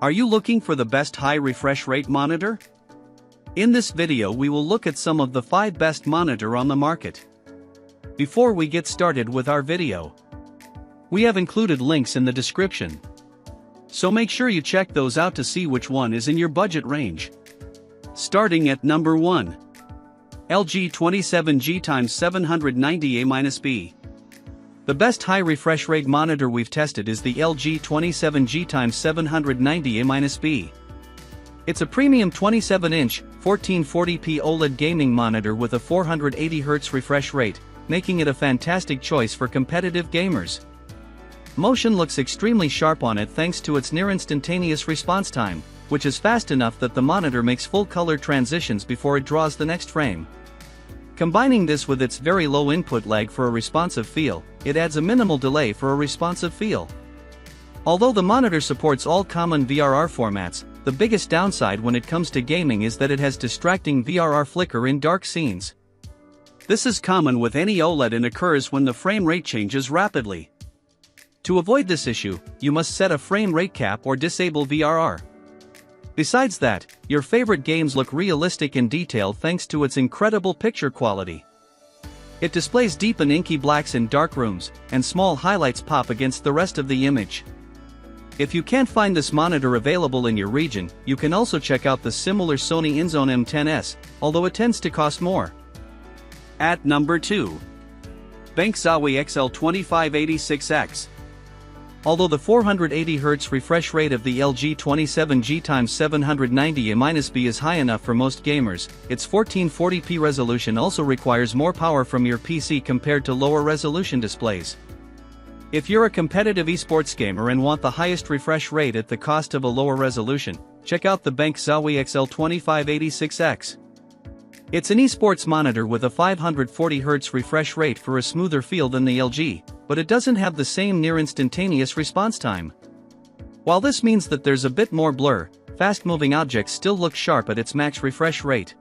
Are you looking for the best high refresh rate monitor? In this video we will look at some of the 5 best monitor on the market. Before we get started with our video, we have included links in the description. So make sure you check those out to see which one is in your budget range. Starting at number 1. LG 27G x790A-B. The best high refresh rate monitor we've tested is the LG 27G x790A-B. It's a premium 27-inch, 1440p OLED gaming monitor with a 480Hz refresh rate, making it a fantastic choice for competitive gamers. Motion looks extremely sharp on it thanks to its near-instantaneous response time, which is fast enough that the monitor makes full-color transitions before it draws the next frame. Combining this with its very low input lag for a responsive feel, it adds a minimal delay for a responsive feel. Although the monitor supports all common VRR formats, the biggest downside when it comes to gaming is that it has distracting VRR flicker in dark scenes. This is common with any OLED and occurs when the frame rate changes rapidly. To avoid this issue, you must set a frame rate cap or disable VRR. Besides that, your favorite games look realistic in detail thanks to its incredible picture quality. It displays deep and inky blacks in dark rooms, and small highlights pop against the rest of the image. If you can't find this monitor available in your region, you can also check out the similar Sony InZone M10s, although it tends to cost more. At number 2. BenQ ZOWIE XL2586X. Although the 480Hz refresh rate of the LG 27G x790A-B is high enough for most gamers, its 1440p resolution also requires more power from your PC compared to lower resolution displays. If you're a competitive esports gamer and want the highest refresh rate at the cost of a lower resolution, check out the BenQ ZOWIE XL2586X. It's an esports monitor with a 540Hz refresh rate for a smoother feel than the LG, but it doesn't have the same near-instantaneous response time. While this means that there's a bit more blur, fast-moving objects still look sharp at its max refresh rate.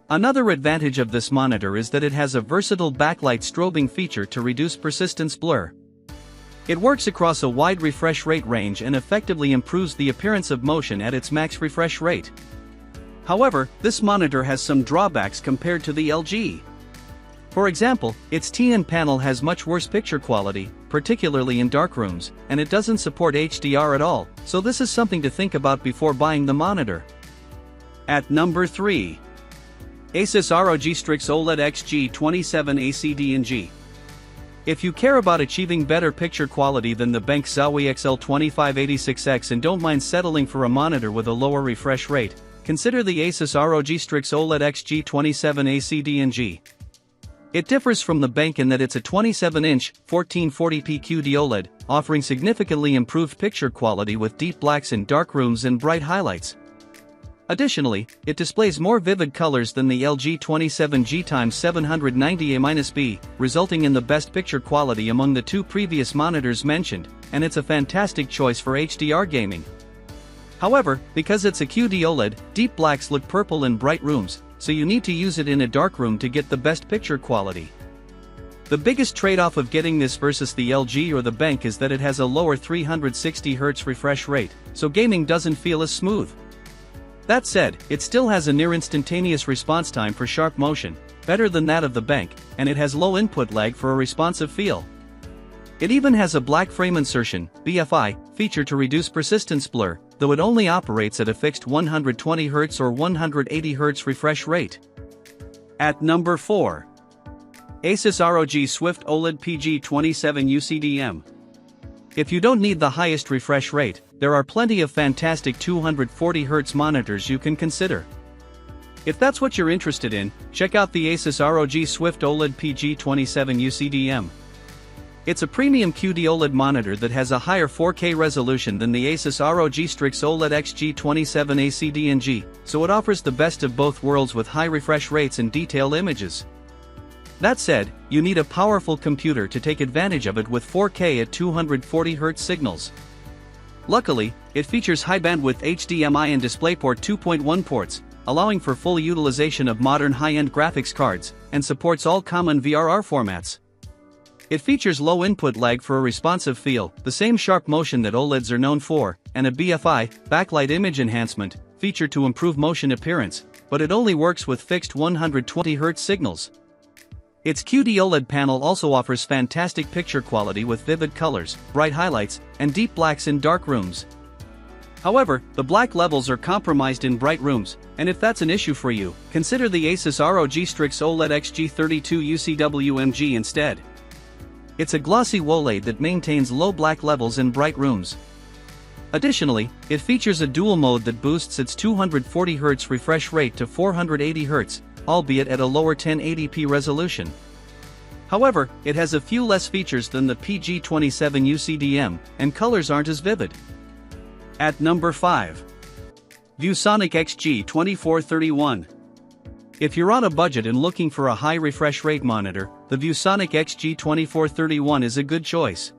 Another advantage of this monitor is that it has a versatile backlight strobing feature to reduce persistence blur. It works across a wide refresh rate range and effectively improves the appearance of motion at its max refresh rate. However, this monitor has some drawbacks compared to the LG. For example, its TN panel has much worse picture quality, particularly in dark rooms, and it doesn't support HDR at all, so this is something to think about before buying the monitor. At number 3. ASUS ROG Strix OLED XG2786X. If you care about achieving better picture quality than the BenQ ZOWIE XL2586X and don't mind settling for a monitor with a lower refresh rate, consider the ASUS ROG Strix OLED XG2786X. It differs from the BenQ in that it's a 27-inch, 1440p QD OLED, offering significantly improved picture quality with deep blacks in dark rooms and bright highlights. Additionally, it displays more vivid colors than the LG 27G x790A-B, resulting in the best picture quality among the 2 previous monitors mentioned, and it's a fantastic choice for HDR gaming. However, because it's a QD OLED, deep blacks look purple in bright rooms, so you need to use it in a dark room to get the best picture quality. The biggest trade-off of getting this versus the LG or the BenQ is that it has a lower 360Hz refresh rate, so gaming doesn't feel as smooth. That said, it still has a near-instantaneous response time for sharp motion, better than that of the BenQ, and it has low input lag for a responsive feel. It even has a black frame insertion, BFI, feature to reduce persistence blur, though it only operates at a fixed 120Hz or 180Hz refresh rate. At number 4. ASUS ROG Swift OLED PG27UCDM. If you don't need the highest refresh rate, there are plenty of fantastic 240Hz monitors you can consider. If that's what you're interested in, check out the ASUS ROG Swift OLED PG27UCDM. It's a premium QD OLED monitor that has a higher 4K resolution than the ASUS ROG Strix OLED XG2786X, so it offers the best of both worlds with high refresh rates and detailed images. That said, you need a powerful computer to take advantage of it with 4K at 240Hz signals. Luckily, it features high-bandwidth HDMI and DisplayPort 2.1 ports, allowing for full utilization of modern high-end graphics cards, and supports all common VRR formats. It features low input lag for a responsive feel, the same sharp motion that OLEDs are known for, and a BFI, backlight image enhancement, feature to improve motion appearance, but it only works with fixed 120Hz signals. Its QD OLED panel also offers fantastic picture quality with vivid colors, bright highlights, and deep blacks in dark rooms. However, the black levels are compromised in bright rooms, and if that's an issue for you, consider the ASUS ROG Strix OLED XG32UCWMG instead. It's a glossy OLED that maintains low black levels in bright rooms. Additionally, it features a dual mode that boosts its 240Hz refresh rate to 480Hz, albeit at a lower 1080p resolution. However, it has a few less features than the PG27 UCDM, and colors aren't as vivid. At number 5. ViewSonic XG2431. If you're on a budget and looking for a high refresh rate monitor, the ViewSonic XG2431 is a good choice.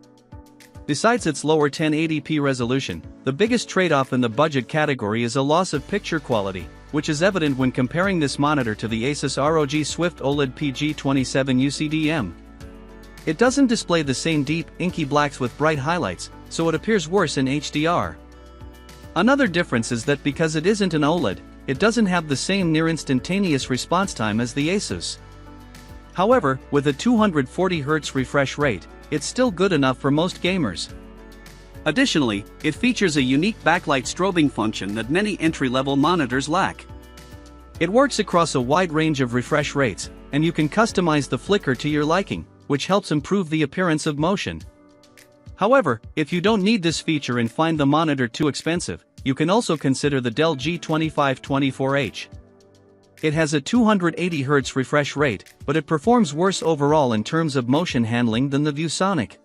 Besides its lower 1080p resolution, the biggest trade-off in the budget category is a loss of picture quality, which is evident when comparing this monitor to the ASUS ROG Swift OLED PG27 UCDM. It doesn't display the same deep, inky blacks with bright highlights, so it appears worse in HDR. Another difference is that because it isn't an OLED, it doesn't have the same near-instantaneous response time as the ASUS. However, with a 240Hz refresh rate, it's still good enough for most gamers. Additionally, it features a unique backlight strobing function that many entry-level monitors lack. It works across a wide range of refresh rates, and you can customize the flicker to your liking, which helps improve the appearance of motion. However, if you don't need this feature and find the monitor too expensive, you can also consider the Dell G2524H. It has a 280Hz refresh rate, but it performs worse overall in terms of motion handling than the ViewSonic.